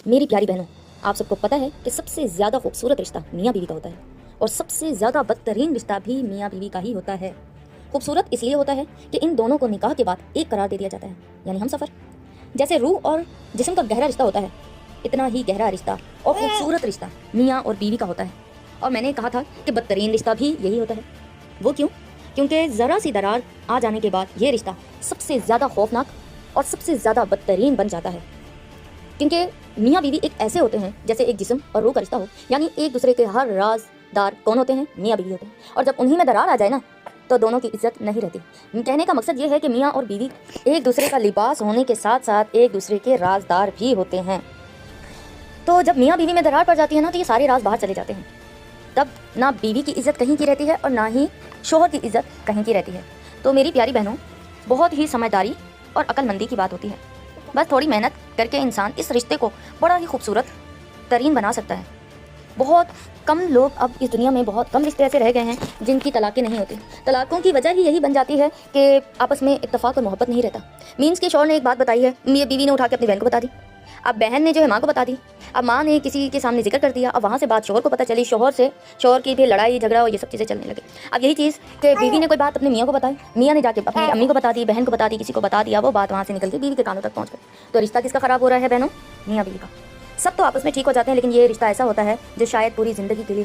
मेरी प्यारी बहनों, आप सबको पता है कि सबसे ज़्यादा खूबसूरत रिश्ता मियाँ बीवी का होता है और सबसे ज़्यादा बदतरीन रिश्ता भी मियाँ बीवी का ही होता है। खूबसूरत इसलिए होता है कि इन दोनों को निकाह के बाद एक करार दे दिया जाता है, यानी हम सफ़र। जैसे रूह और जिस्म का गहरा रिश्ता होता है, इतना ही गहरा रिश्ता और खूबसूरत रिश्ता मियाँ और बीवी का होता है। और मैंने कहा था कि बदतरीन रिश्ता भी यही होता है। वो क्यों? क्योंकि ज़रा सी दरार आ जाने के बाद ये रिश्ता सबसे ज़्यादा खौफनाक और सबसे ज़्यादा बदतरीन बन जाता है। क्योंकि मियाँ बीवी एक ऐसे होते हैं जैसे एक जिस्म और रूह का रिश्ता हो, यानी एक दूसरे के हर राजदार कौन होते हैं? मियाँ बीवी होते हैं। और जब उन्हीं में दरार आ जाए ना, तो दोनों की इज्जत नहीं रहती। कहने का मकसद ये है कि मियाँ और बीवी एक दूसरे का लिबास होने के साथ साथ एक दूसरे के राजदार भी होते हैं। तो जब मियाँ बीवी में दरार पड़ जाती है ना, तो ये सारे राज बाहर चले जाते हैं। तब ना बीवी की इज़्ज़त कहीं की रहती है और ना ही शोहर की इज़्ज़त कहीं की रहती है। तो मेरी प्यारी बहनों, बहुत ही समझदारी और अक्लमंदी की बात होती है। बस थोड़ी मेहनत करके इंसान इस रिश्ते को बड़ा ही खूबसूरत तरीन बना सकता है। बहुत कम लोग, अब इस दुनिया में बहुत कम रिश्ते ऐसे रह गए हैं जिनकी तलाक़ें नहीं होती। तलाक़ों की वजह ही यही बन जाती है कि आपस में इत्तेफाक और मोहब्बत नहीं रहता। मीन्स के शौहर ने एक बात बताई है, ये बीवी ने उठा के अपनी बहन को बता दी, अब बहन ने जो है माँ को बता दी, अब माँ ने किसी के सामने जिक्र कर दिया, अब वहाँ से बात शौहर को पता चली, शौहर की फिर लड़ाई झगड़ा और ये सब चीज़ें चलने लगी। अब यही चीज़ कि बीवी ने कोई बात अपने मियाँ को बताई, मियाँ ने जाके अपनी अम्मी को बता दी, बहन को बता दी, किसी को बता दिया, वो बात वहाँ से निकल के बीवी के कानों तक पहुँच गई। तो रिश्ता किसका ख़राब हो रहा है बहनों? मियाँ बीवी का। सब तो आपस में ठीक हो जाते हैं, लेकिन ये रिश्ता ऐसा होता है जो शायद पूरी ज़िंदगी के लिए